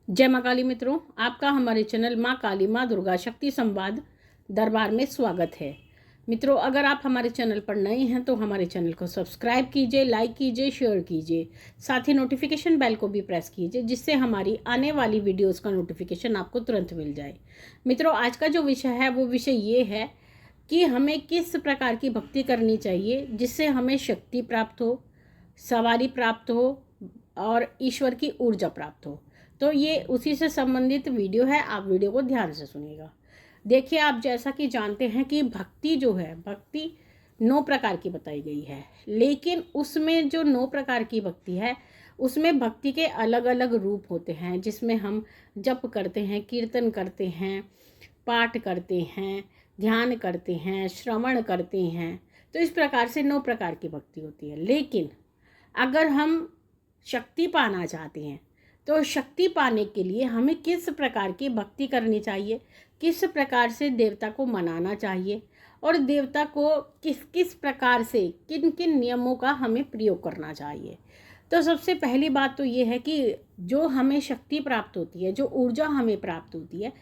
जय माँ काली मित्रों, आपका हमारे चैनल माँ काली माँ दुर्गा शक्ति संवाद दरबार में स्वागत है। मित्रों, अगर आप हमारे चैनल पर नए हैं तो हमारे चैनल को सब्सक्राइब कीजिए, लाइक कीजिए, शेयर कीजिए, साथ ही नोटिफिकेशन बेल को भी प्रेस कीजिए, जिससे हमारी आने वाली वीडियोस का नोटिफिकेशन आपको तुरंत मिल जाए। मित्रों, आज का जो विषय है वो विषय ये है कि हमें किस प्रकार की भक्ति करनी चाहिए जिससे हमें शक्ति प्राप्त हो, सवारी प्राप्त हो और ईश्वर की ऊर्जा प्राप्त हो। तो ये उसी से संबंधित वीडियो है, आप वीडियो को ध्यान से सुनिएगा। देखिए, आप जैसा कि जानते हैं कि भक्ति जो है, भक्ति 9 प्रकार की बताई गई है, लेकिन उसमें जो 9 प्रकार की भक्ति है उसमें भक्ति के अलग अलग रूप होते हैं, जिसमें हम जप करते हैं, कीर्तन करते हैं, पाठ करते हैं, ध्यान करते हैं, श्रवण करते हैं। तो इस प्रकार से 9 प्रकार की भक्ति होती है। लेकिन अगर हम शक्ति पाना चाहते हैं तो शक्ति पाने के लिए हमें किस प्रकार की भक्ति करनी चाहिए, किस प्रकार से देवता को मनाना चाहिए और देवता को किस किस प्रकार से किन किन नियमों का हमें प्रयोग करना चाहिए। तो सबसे पहली बात तो ये है कि जो हमें शक्ति प्राप्त होती है, जो ऊर्जा हमें प्राप्त होती है,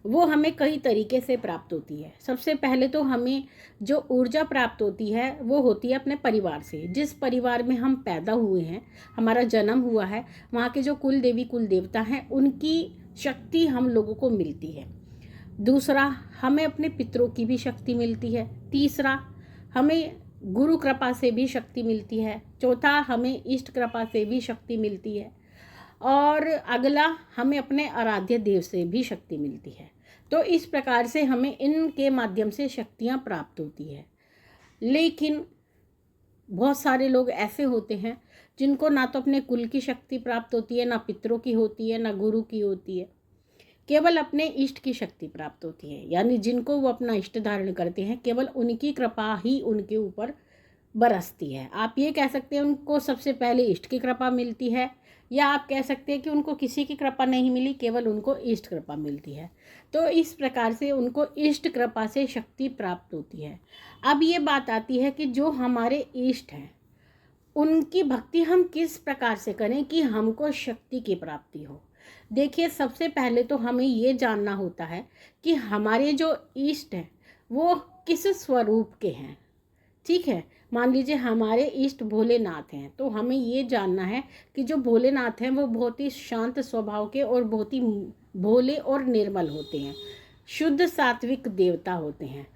वो हमें कई तरीके से प्राप्त होती है। सबसे पहले तो हमें जो ऊर्जा प्राप्त होती है वो होती है अपने परिवार से। जिस परिवार में हम पैदा हुए हैं, हमारा जन्म हुआ है, वहाँ के जो कुल देवी कुल देवता हैं, उनकी शक्ति हम लोगों को मिलती है। दूसरा, हमें अपने पितरों की भी शक्ति मिलती है। तीसरा, हमें गुरु कृपा से भी शक्ति मिलती है। चौथा, हमें इष्ट कृपा से भी शक्ति मिलती है। और अगला, हमें अपने आराध्य देव से भी शक्ति मिलती है। तो इस प्रकार से हमें इनके माध्यम से शक्तियाँ प्राप्त होती है। लेकिन बहुत सारे लोग ऐसे होते हैं जिनको ना तो अपने कुल की शक्ति प्राप्त होती है, ना पितरों की होती है, ना गुरु की होती है, केवल अपने इष्ट की शक्ति प्राप्त होती है। यानी जिनको वो अपना इष्ट धारण करते हैं, केवल उनकी कृपा ही उनके ऊपर बरसती है। आप ये कह सकते हैं उनको सबसे पहले इष्ट की कृपा मिलती है, या आप कह सकते हैं कि उनको किसी की कृपा नहीं मिली, केवल उनको इष्ट कृपा मिलती है। तो इस प्रकार से उनको इष्ट कृपा से शक्ति प्राप्त होती है। अब ये बात आती है कि जो हमारे इष्ट हैं उनकी भक्ति हम किस प्रकार से करें कि हमको शक्ति की प्राप्ति हो। देखिए, सबसे पहले तो हमें ये जानना होता है कि हमारे जो इष्ट हैं वो किस स्वरूप के हैं। ठीक है, मान लीजिए हमारे इष्ट भोलेनाथ हैं, तो हमें ये जानना है कि जो भोलेनाथ हैं वो बहुत ही शांत स्वभाव के और बहुत ही भोले और निर्मल होते हैं, शुद्ध सात्विक देवता होते हैं।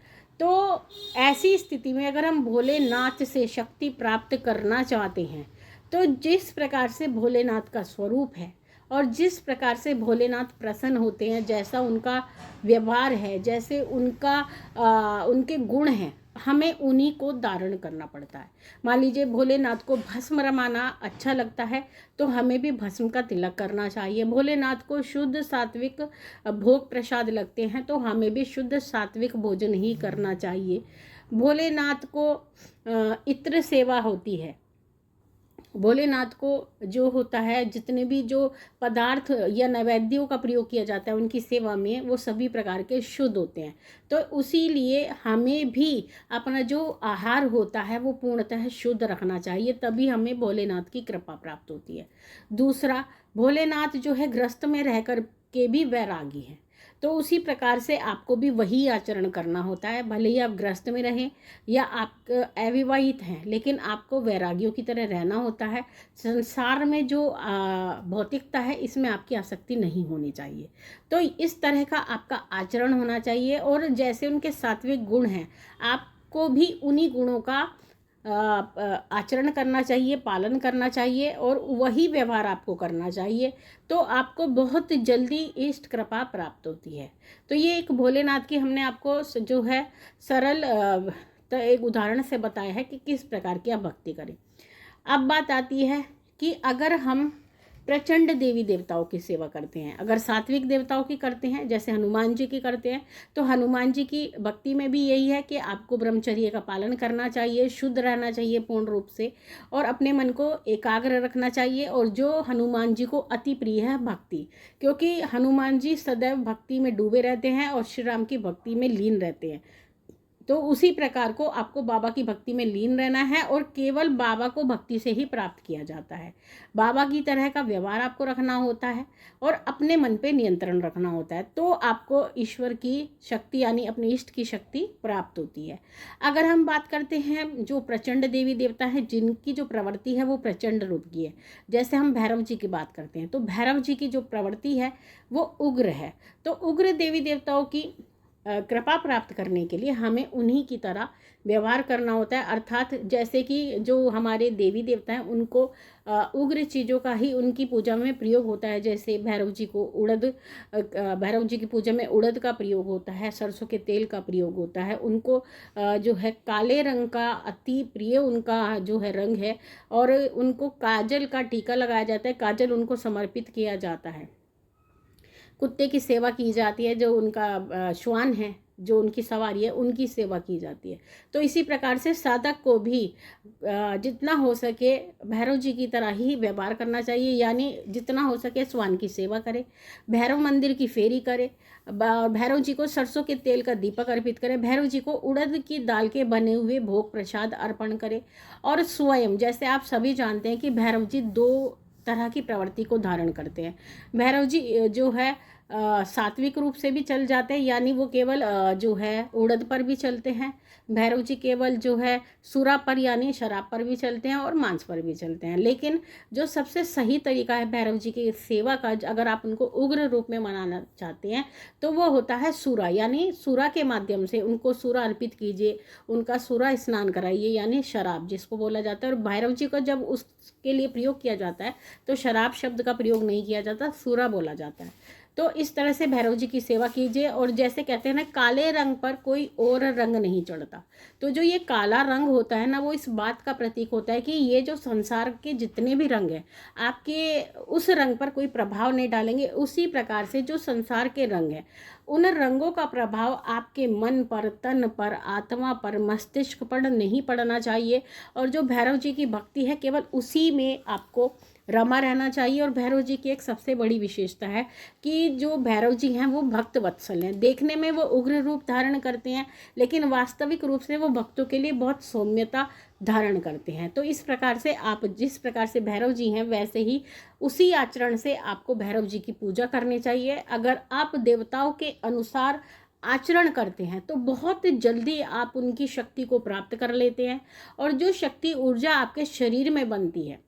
तो ऐसी स्थिति में अगर हम भोलेनाथ से शक्ति प्राप्त करना चाहते हैं तो जिस प्रकार से भोलेनाथ का स्वरूप है और जिस प्रकार से भोलेनाथ प्रसन्न होते हैं, जैसा उनका व्यवहार है, जैसे उनके गुण हैं, हमें उन्हीं को धारण करना पड़ता है। मान लीजिए भोलेनाथ को भस्म रमाना अच्छा लगता है तो हमें भी भस्म का तिलक करना चाहिए। भोलेनाथ को शुद्ध सात्विक भोग प्रसाद लगते हैं तो हमें भी शुद्ध सात्विक भोजन ही करना चाहिए। भोलेनाथ को इत्र सेवा होती है। भोलेनाथ को जो होता है, जितने भी जो पदार्थ या नैवेद्यों का प्रयोग किया जाता है उनकी सेवा में, वो सभी प्रकार के शुद्ध होते हैं। तो उसी लिए हमें भी अपना जो आहार होता है वो पूर्णतः शुद्ध रखना चाहिए, तभी हमें भोलेनाथ की कृपा प्राप्त होती है। दूसरा, भोलेनाथ जो है ग्रस्त में रह कर के भी वैरागी हैं, तो उसी प्रकार से आपको भी वही आचरण करना होता है। भले ही आप ग्रस्त में रहें या आप अविवाहित हैं, लेकिन आपको वैरागियों की तरह रहना होता है। संसार में जो भौतिकता है, इसमें आपकी आसक्ति नहीं होनी चाहिए। तो इस तरह का आपका आचरण होना चाहिए, और जैसे उनके सात्विक गुण हैं, आपको भी उन्हीं गुणों का आचरण करना चाहिए, पालन करना चाहिए, और वही व्यवहार आपको करना चाहिए। तो आपको बहुत जल्दी इष्ट कृपा प्राप्त होती है। तो ये एक भोलेनाथ की हमने आपको जो है सरल तो एक उदाहरण से बताया है कि किस प्रकार की आप भक्ति करें। अब बात आती है कि अगर हम प्रचंड देवी देवताओं की सेवा करते हैं, अगर सात्विक देवताओं की करते हैं, जैसे हनुमान जी की करते हैं, तो हनुमान जी की भक्ति में भी यही है कि आपको ब्रह्मचर्य का पालन करना चाहिए, शुद्ध रहना चाहिए पूर्ण रूप से, और अपने मन को एकाग्र रखना चाहिए। और जो हनुमान जी को अति प्रिय है भक्ति, क्योंकि हनुमान जी सदैव भक्ति में डूबे रहते हैं और श्री राम की भक्ति में लीन रहते हैं। तो उसी प्रकार को आपको बाबा की भक्ति में लीन रहना है और केवल बाबा को भक्ति से ही प्राप्त किया जाता है। बाबा की तरह का व्यवहार आपको रखना होता है और अपने मन पे नियंत्रण रखना होता है, तो आपको ईश्वर की शक्ति यानी अपने इष्ट की शक्ति प्राप्त होती है। अगर हम बात करते हैं जो प्रचंड देवी देवता है जिनकी जो प्रवृत्ति है वो प्रचंड रूप की है, जैसे हम भैरव जी की बात करते हैं तो भैरव जी की जो प्रवृत्ति है वो उग्र है। तो उग्र देवी देवताओं की कृपा प्राप्त करने के लिए हमें उन्हीं की तरह व्यवहार करना होता है, अर्थात जैसे कि जो हमारे देवी देवता हैं उनको उग्र चीज़ों का ही उनकी पूजा में प्रयोग होता है। जैसे भैरव जी को भैरव जी की पूजा में उड़द का प्रयोग होता है, सरसों के तेल का प्रयोग होता है। उनको जो है काले रंग का अति प्रिय उनका जो है रंग है और उनको काजल का टीका लगाया जाता है, काजल उनको समर्पित किया जाता है। कुत्ते की सेवा की जाती है, जो उनका श्वान है जो उनकी सवारी है उनकी सेवा की जाती है। तो इसी प्रकार से साधक को भी जितना हो सके भैरव जी की तरह ही व्यवहार करना चाहिए, यानी जितना हो सके श्वान की सेवा करे, भैरव मंदिर की फेरी करे, भैरव जी को सरसों के तेल का दीपक अर्पित करे, भैरव जी को उड़द की दाल के बने हुए भोग प्रसाद अर्पण करे। और स्वयं जैसे आप सभी जानते हैं कि भैरव जी दो तरह की प्रवृत्ति को धारण करते हैं। भैरव जी जो है सात्विक रूप से भी चल जाते हैं, यानी वो केवल जो है उड़द पर भी चलते हैं। भैरव जी केवल जो है सूरा पर यानी शराब पर भी चलते हैं और मांस पर भी चलते हैं। लेकिन जो सबसे सही तरीका है भैरव जी की सेवा का, अगर आप उनको उग्र रूप में मनाना चाहते हैं तो वो होता है सूरा, यानी सूरा के माध्यम से उनको सूरा अर्पित कीजिए, उनका सूरा स्नान कराइए, यानी शराब जिसको बोला जाता है। और भैरव जी को जब उसके लिए प्रयोग किया जाता है तो शराब शब्द का प्रयोग नहीं किया जाता, सूरा बोला जाता है। तो इस तरह से भैरव जी की सेवा कीजिए। और जैसे कहते हैं ना, काले रंग पर कोई और रंग नहीं चढ़ता, तो जो ये काला रंग होता है ना वो इस बात का प्रतीक होता है कि ये जो संसार के जितने भी रंग हैं आपके उस रंग पर कोई प्रभाव नहीं डालेंगे। उसी प्रकार से जो संसार के रंग हैं उन रंगों का प्रभाव आपके मन पर, तन पर, आत्मा पर, मस्तिष्क पर नहीं पड़ना चाहिए। और जो भैरव जी की भक्ति है केवल उसी में आपको रमा रहना चाहिए। और भैरव जी की एक सबसे बड़ी विशेषता है कि जो भैरव जी हैं वो भक्त वत्सल हैं। देखने में वो उग्र रूप धारण करते हैं लेकिन वास्तविक रूप से वो भक्तों के लिए बहुत सौम्यता धारण करते हैं। तो इस प्रकार से आप जिस प्रकार से भैरव जी हैं वैसे ही उसी आचरण से आपको भैरव जी की पूजा करनी चाहिए। अगर आप देवताओं के अनुसार आचरण करते हैं तो बहुत जल्दी आप उनकी शक्ति को प्राप्त कर लेते हैं। और जो शक्ति ऊर्जा आपके शरीर में बनती है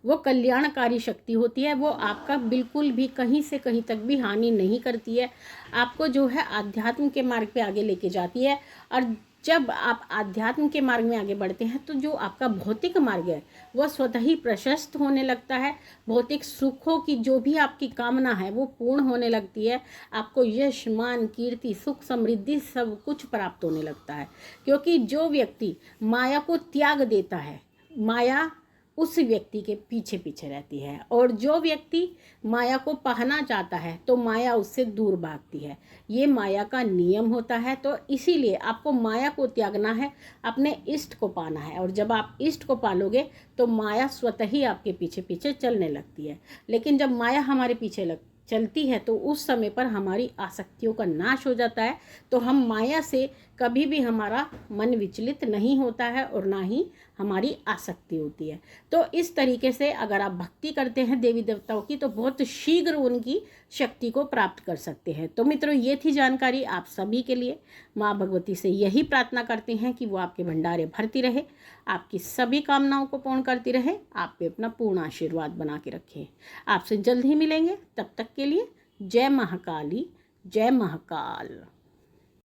वो कल्याणकारी शक्ति होती है, वो आपका बिल्कुल भी कहीं से कहीं तक भी हानि नहीं करती है, आपको जो है आध्यात्म के मार्ग पे आगे लेके जाती है। और जब आप आध्यात्म के मार्ग में आगे बढ़ते हैं तो जो आपका भौतिक मार्ग है वह स्वतः ही प्रशस्त होने लगता है। भौतिक सुखों की जो भी आपकी कामना है वो पूर्ण होने लगती है। आपको यश, मान, कीर्ति, सुख, समृद्धि सब कुछ प्राप्त होने लगता है। क्योंकि जो व्यक्ति माया को त्याग देता है माया उस व्यक्ति के पीछे पीछे रहती है, और जो व्यक्ति माया को पाना चाहता है तो माया उससे दूर भागती है। ये माया का नियम होता है। तो इसीलिए आपको माया को त्यागना है, अपने इष्ट को पाना है। और जब आप इष्ट को पालोगे तो माया स्वतः ही आपके पीछे पीछे चलने लगती है। लेकिन जब माया हमारे पीछे चलती है तो उस समय पर हमारी आसक्तियों का नाश हो जाता है। तो हम माया से कभी भी हमारा मन विचलित नहीं होता है और ना ही हमारी आसक्ति होती है। तो इस तरीके से अगर आप भक्ति करते हैं देवी देवताओं की तो बहुत शीघ्र उनकी शक्ति को प्राप्त कर सकते हैं। तो मित्रों, ये थी जानकारी आप सभी के लिए। माँ भगवती से यही प्रार्थना करते हैं कि वो आपके भंडारे भरती रहे, आपकी सभी कामनाओं को पूर्ण करती रहे, आप पे अपना पूर्ण आशीर्वाद बना के रखें। आपसे जल्द ही मिलेंगे, तब तक के लिए जय महाकाली, जय महाकाल।